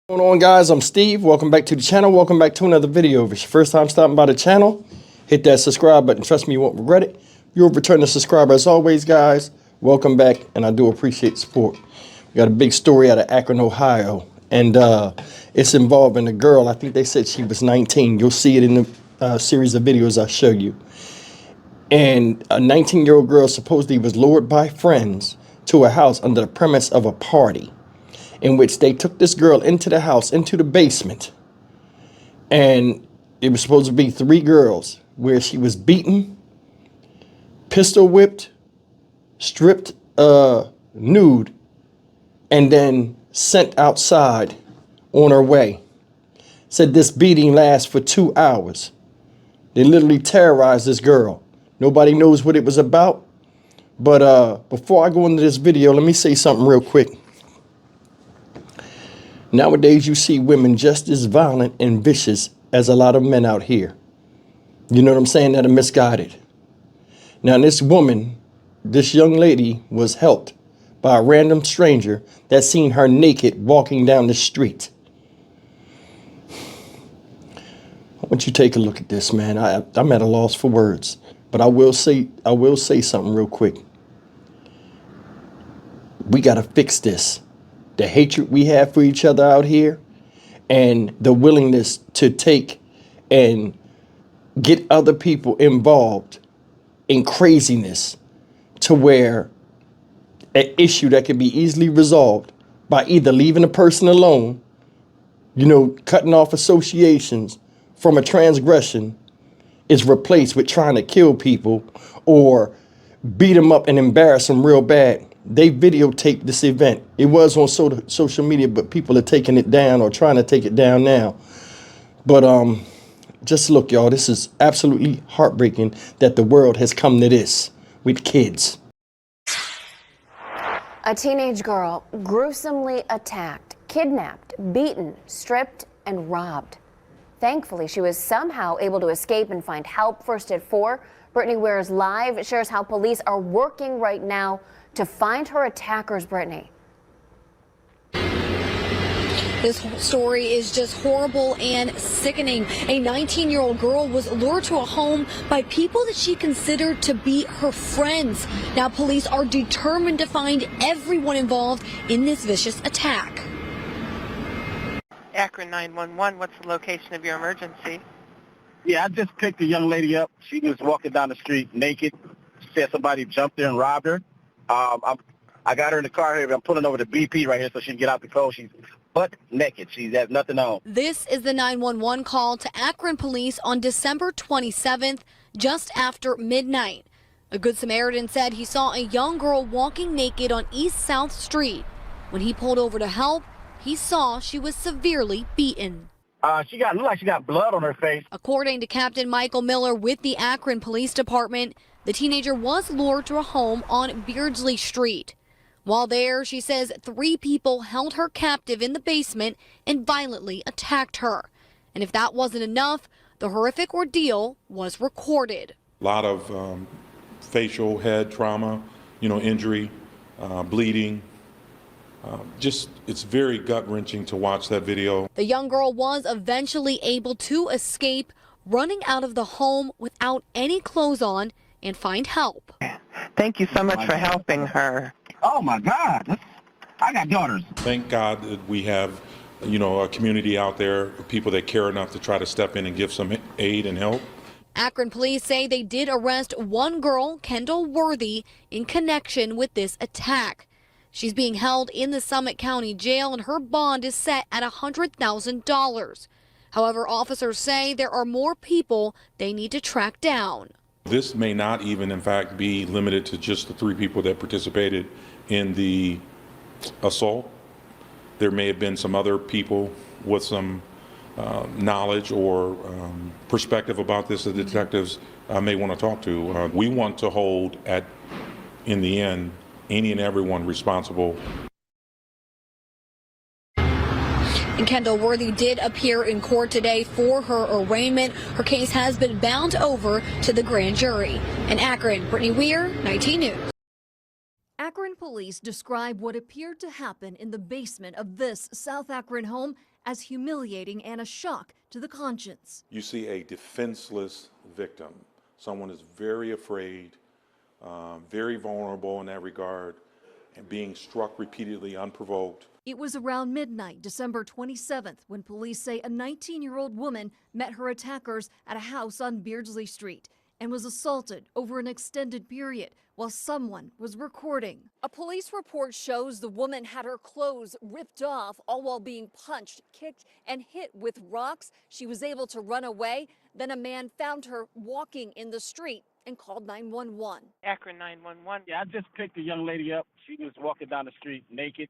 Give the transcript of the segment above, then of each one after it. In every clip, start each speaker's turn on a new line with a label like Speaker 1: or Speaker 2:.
Speaker 1: What's going on, guys? I'm Steve. Welcome back to the channel. Welcome back to another video. If it's your first time stopping by the channel, hit that subscribe button. Trust me, you won't regret it. You're a returning subscriber as always, guys. Welcome back, and I do appreciate the support. We got a big story out of Akron, Ohio, and it's involving a girl. I think they said she was 19. You'll see it in the series of videos I show you. And a 19-year-old girl supposedly was lured by friends to a house under the premise of a party, in which they took this girl into the house, into the basement. And it was supposed to be 3 girls, where she was beaten, pistol whipped, stripped nude, and then sent outside on her way. Said this beating lasts for 2 hours. They literally terrorized this girl. Nobody knows what it was about. But before I go into this video, let me say something real quick. Nowadays, you see women just as violent and vicious as a lot of men out here. You know what I'm saying? That are misguided. Now, this woman, this young lady, was helped by a random stranger that seen her naked walking down the street. I want you to take a look at this, man. I'm at a loss for words, but I will say something real quick. We got to fix this. The hatred we have for each other out here, and the willingness to take and get other people involved in craziness, to where an issue that can be easily resolved by either leaving a person alone, you know, cutting off associations from a transgression, is replaced with trying to kill people or beat them up and embarrass them real bad. They videotaped this event. It was on social media, but people are taking it down or trying to take it down now. But just look, y'all, this is absolutely heartbreaking that the world has come to this with kids.
Speaker 2: A teenage girl gruesomely attacked, kidnapped, beaten, stripped, and robbed. Thankfully, she was somehow able to escape and find help. First at 4, Brittany Wears Live shares how police are working right now to find her attackers. Brittany.
Speaker 3: This story is just horrible and sickening. A 19-year-old girl was lured to a home by people that she considered to be her friends. Now police are determined to find everyone involved in this vicious attack.
Speaker 4: Akron 911, what's the location of your emergency?
Speaker 5: Yeah, I just picked a young lady up. She was walking down the street naked. She said somebody jumped in and robbed her. I got her in the car here. I'm pulling over the BP right here so she can get out the car. She's butt naked. She has nothing on.
Speaker 3: This is the 911 call to Akron police on December 27th, just after midnight. A Good Samaritan said he saw a young girl walking naked on East South Street. When he pulled over to help, he saw she was severely beaten.
Speaker 5: Looked like she got blood on her face.
Speaker 3: According to Captain Michael Miller with the Akron Police Department, the teenager was lured to a home on Beardsley Street. While there, she says 3 people held her captive in the basement and violently attacked her. And if that wasn't enough, the horrific ordeal was recorded.
Speaker 6: A lot of facial head trauma, injury, bleeding. It's very gut-wrenching to watch that video.
Speaker 3: The young girl was eventually able to escape, running out of the home without any clothes on, and find help.
Speaker 4: Thank you so much for helping her.
Speaker 5: Oh my God, I got daughters.
Speaker 6: Thank God that we have, a community out there, people that care enough to try to step in and give some aid and help.
Speaker 3: Akron police say they did arrest one girl, Kendall Worthy, in connection with this attack. She's being held in the Summit County Jail, and her bond is set at $100,000. However, officers say there are more people they need to track down.
Speaker 6: This may not even, in fact, be limited to just the 3 people that participated in the assault. There may have been some other people with some knowledge or perspective about this that the detectives may want to talk to. We want to hold, in the end, any and everyone responsible.
Speaker 3: And Kendall Worthy did appear in court today for her arraignment. Her case has been bound over to the grand jury. In Akron, Brittany Weir, 19 News.
Speaker 7: Akron police describe what appeared to happen in the basement of this South Akron home as humiliating and a shock to the conscience.
Speaker 6: You see a defenseless victim. Someone is very afraid, very vulnerable in that regard, and being struck repeatedly unprovoked.
Speaker 7: It was around midnight, December 27th, when police say a 19-year-old woman met her attackers at a house on Beardsley Street and was assaulted over an extended period while someone was recording. A police report shows the woman had her clothes ripped off, all while being punched, kicked, and hit with rocks. She was able to run away. Then a man found her walking in the street and called 911.
Speaker 4: Akron 911.
Speaker 5: Yeah, I just picked a young lady up. She was walking down the street naked.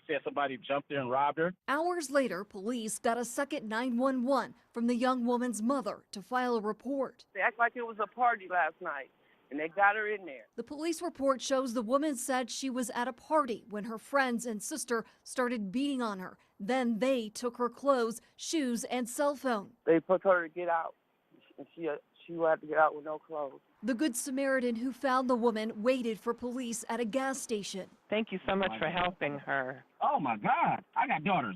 Speaker 5: Said somebody jumped there and robbed her.
Speaker 7: Hours later, police got a second 911 from the young woman's mother to file a report.
Speaker 8: They act like it was a party last night, and they got her in there.
Speaker 7: The police report shows the woman said she was at a party when her friends and sister started beating on her. Then they took her clothes, shoes, and cell phone.
Speaker 8: They put her to get out, and she had to get out with no clothes.
Speaker 7: The Good Samaritan who found the woman waited for police at a gas station.
Speaker 4: Thank you so much for helping her.
Speaker 5: Oh, my God. I got daughters.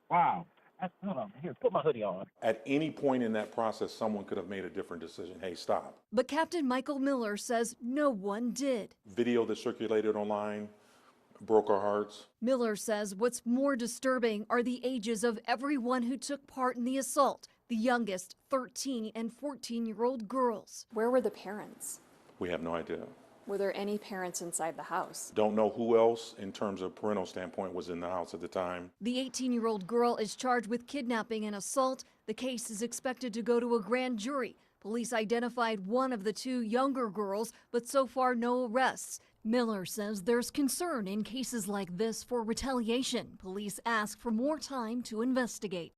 Speaker 5: Wow. Hold on. Here, put my hoodie on.
Speaker 6: At any point in that process, someone could have made a different decision. Hey, stop.
Speaker 7: But Captain Michael Miller says no one did.
Speaker 6: Video that circulated online broke our hearts.
Speaker 7: Miller says what's more disturbing are the ages of everyone who took part in the assault. The youngest, 13 and 14-year-old girls.
Speaker 9: Where were the parents?
Speaker 6: We have no idea.
Speaker 9: Were there any parents inside the house?
Speaker 6: Don't know who else, in terms of parental standpoint, was in the house at the time.
Speaker 7: The 18-year-old girl is charged with kidnapping and assault. The case is expected to go to a grand jury. Police identified one of the two younger girls, but so far no arrests. Miller says there's concern in cases like this for retaliation. Police ask for more time to investigate.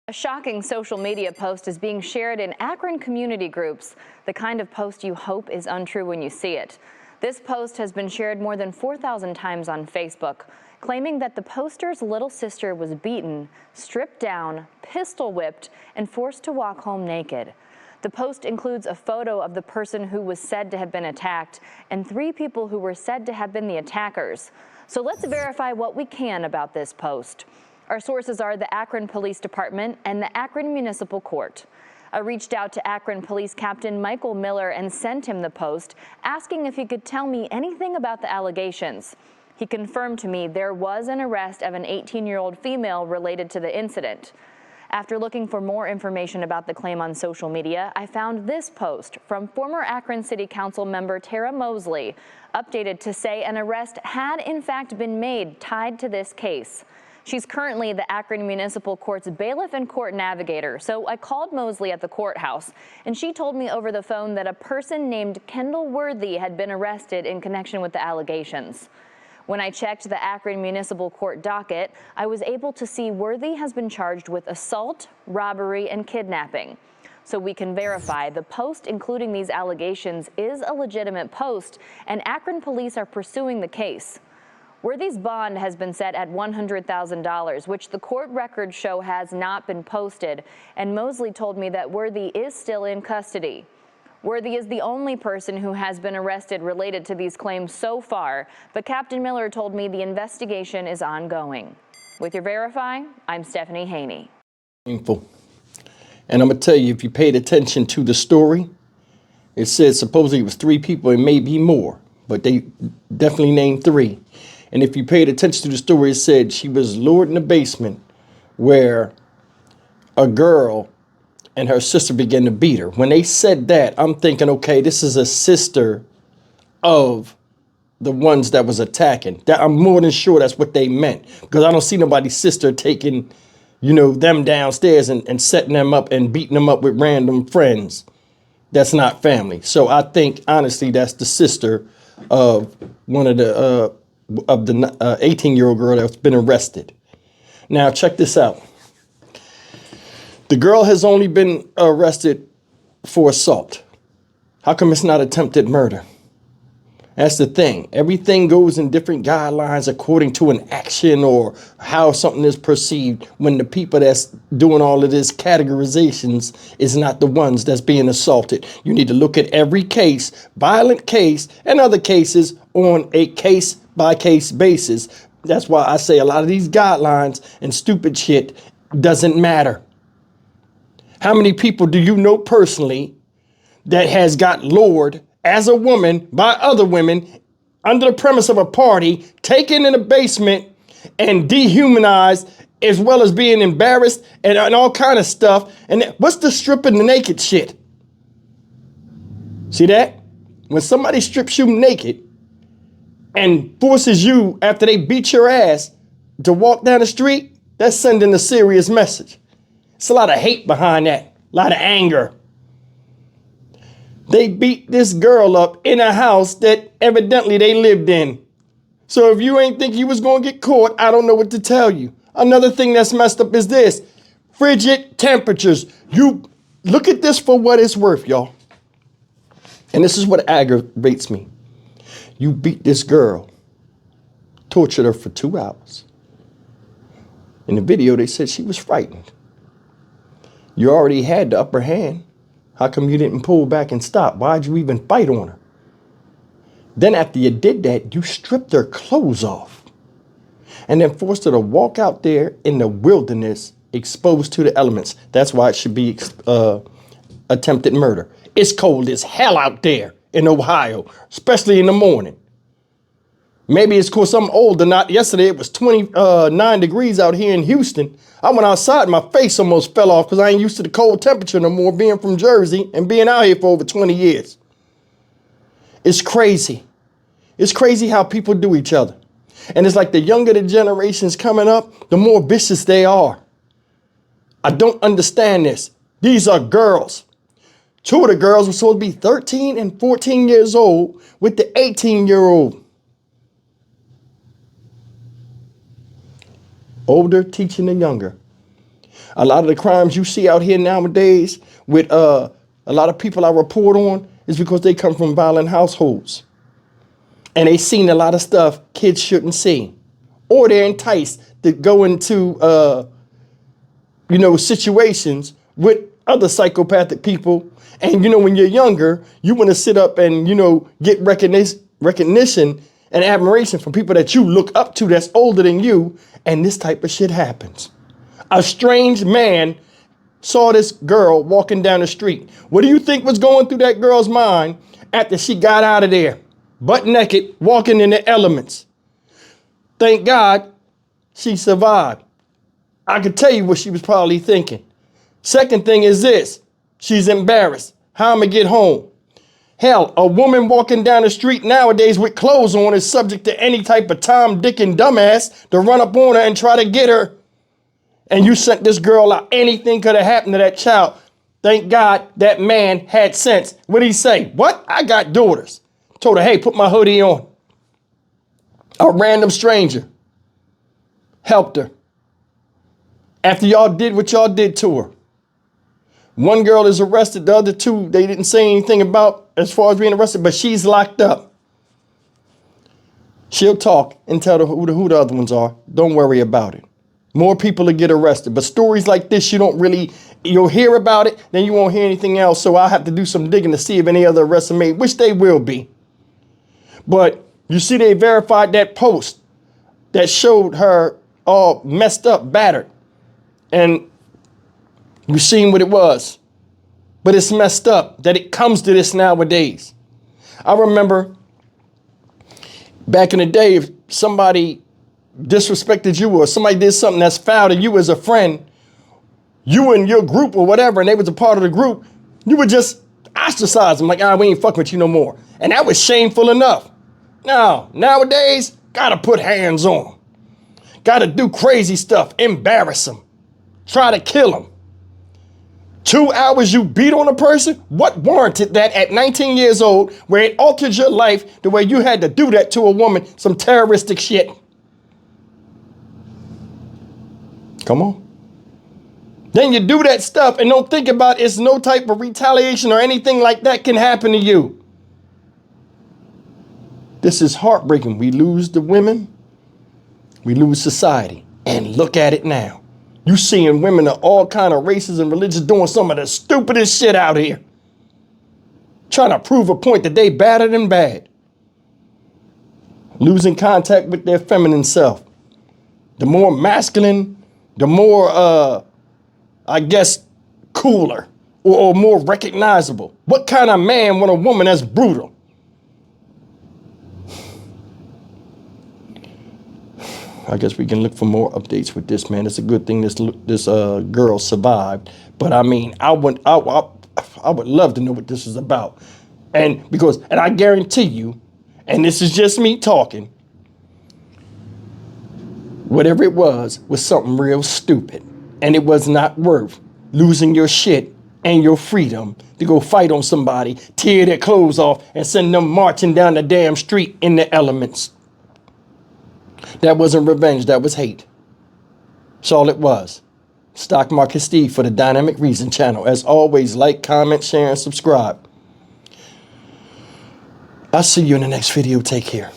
Speaker 10: A shocking social media post is being shared in Akron community groups, the kind of post you hope is untrue when you see it. This post has been shared more than 4,000 times on Facebook, claiming that the poster's little sister was beaten, stripped down, pistol whipped, and forced to walk home naked. The post includes a photo of the person who was said to have been attacked and 3 people who were said to have been the attackers. So let's verify what we can about this post. Our sources are the Akron Police Department and the Akron Municipal Court. I reached out to Akron Police Captain Michael Miller and sent him the post, asking if he could tell me anything about the allegations. He confirmed to me there was an arrest of an 18-year-old female related to the incident. After looking for more information about the claim on social media, I found this post from former Akron City Council member Tara Mosley, updated to say an arrest had in fact been made tied to this case. She's currently the Akron Municipal Court's bailiff and court navigator, so I called Mosley at the courthouse, and she told me over the phone that a person named Kendall Worthy had been arrested in connection with the allegations. When I checked the Akron Municipal Court docket, I was able to see Worthy has been charged with assault, robbery, and kidnapping. So we can verify the post including these allegations is a legitimate post, and Akron police are pursuing the case. Worthy's bond has been set at $100,000, which the court records show has not been posted, and Mosley told me that Worthy is still in custody. Worthy is the only person who has been arrested related to these claims so far, but Captain Miller told me the investigation is ongoing. With your Verify, I'm Stephanie Haney.
Speaker 1: Painful. And I'm going to tell you, if you paid attention to the story, it said supposedly it was 3 people and maybe more, but they definitely named 3. And if you paid attention to the story, it said she was lured in the basement where a girl and her sister began to beat her. When they said that, I'm thinking, okay, this is a sister of the ones that was attacking. I'm more than sure that's what they meant, because I don't see nobody's sister taking, them downstairs and setting them up and beating them up with random friends. That's not family. So I think, honestly, that's the sister of one of the 18-year-old girl that's been arrested. Now, check this out. The girl has only been arrested for assault. How come it's not attempted murder? That's the thing. Everything goes in different guidelines according to an action or how something is perceived, when the people that's doing all of this categorizations is not the ones that's being assaulted. You need to look at every case, violent case, and other cases on a case by case basis. That's why I say a lot of these guidelines and stupid shit doesn't matter. How many people do you know personally that has got lured as a woman by other women under the premise of a party, taken in a basement and dehumanized, as well as being embarrassed and all kind of stuff? And what's the stripping the naked shit? See that? When somebody strips you naked and forces you, after they beat your ass, to walk down the street, that's sending a serious message. It's a lot of hate behind that, a lot of anger. They beat this girl up in a house that evidently they lived in. So if you ain't think you was going to get caught, I don't know what to tell you. Another thing that's messed up is this: frigid temperatures. You look at this for what it's worth, y'all. And this is what aggravates me. You beat this girl, tortured her for 2 hours. In the video, they said she was frightened. You already had the upper hand. How come you didn't pull back and stop? Why'd you even fight on her? Then after you did that, you stripped her clothes off and then forced her to walk out there in the wilderness, exposed to the elements. That's why it should be attempted murder. It's cold as hell out there in Ohio, especially in the morning. Maybe it's because I'm old or not. Yesterday it was 29 degrees out here in Houston. I went outside, my face almost fell off because I ain't used to the cold temperature no more, being from Jersey and being out here for over 20 years. It's crazy. It's crazy how people do each other. And it's like the younger the generations coming up, the more vicious they are. I don't understand this. These are girls. 2 of the girls were supposed to be 13 and 14 years old with the 18-year-old. Older teaching the younger. A lot of the crimes you see out here nowadays with a lot of people I report on is because they come from violent households. And they seen a lot of stuff kids shouldn't see. Or they're enticed to go into, situations with other psychopathic people. And, when you're younger, you want to sit up and, get recognition and admiration from people that you look up to that's older than you. And this type of shit happens. A strange man saw this girl walking down the street. What do you think was going through that girl's mind after she got out of there? Butt naked, walking in the elements. Thank God she survived. I could tell you what she was probably thinking. Second thing is this: she's embarrassed. How am I get home? Hell, a woman walking down the street nowadays with clothes on is subject to any type of Tom, Dick, and dumbass to run up on her and try to get her. And you sent this girl out. Anything could have happened to that child. Thank God that man had sense. What did he say? What? I got daughters. Told her, hey, put my hoodie on. A random stranger helped her. After y'all did what y'all did to her. One girl is arrested. The other 2, they didn't say anything about as far as being arrested, but she's locked up. She'll talk and tell who the other ones are. Don't worry about it. More people will get arrested. But stories like this, you'll hear about it, then you won't hear anything else. So I'll have to do some digging to see if any other arrests are made, which they will be. But you see, they verified that post that showed her all messed up, battered. And you've seen what it was. But it's messed up that it comes to this nowadays. I remember back in the day, if somebody disrespected you or somebody did something that's foul to you as a friend, you and your group or whatever, and they was a part of the group, you would just ostracize them like, we ain't fucking with you no more. And that was shameful enough. Now, nowadays, gotta put hands on them. Gotta do crazy stuff, embarrass them, try to kill them. 2 hours you beat on a person? What warranted that at 19 years old, where it altered your life the way you had to do that to a woman, some terroristic shit? Come on. Then you do that stuff and don't think about it's no type of retaliation or anything like that can happen to you. This is heartbreaking. We lose the women, we lose society. And look at it now. You seeing women of all kind of races and religions doing some of the stupidest shit out here. Trying to prove a point that they better than bad. Losing contact with their feminine self. The more masculine, the more, I guess, cooler or more recognizable. What kind of man want a woman that's brutal? I guess we can look for more updates with this, man. It's a good thing this girl survived. But I mean, I would love to know what this is about. And I guarantee you, and this is just me talking, whatever it was something real stupid. And it was not worth losing your shit and your freedom to go fight on somebody, tear their clothes off, and send them marching down the damn street in the elements. That wasn't revenge, that was hate. That's all it was. Stock Market Steve for the Dynamic Reason channel. As always, like, comment, share, and subscribe. I'll see you in the next video. Take care.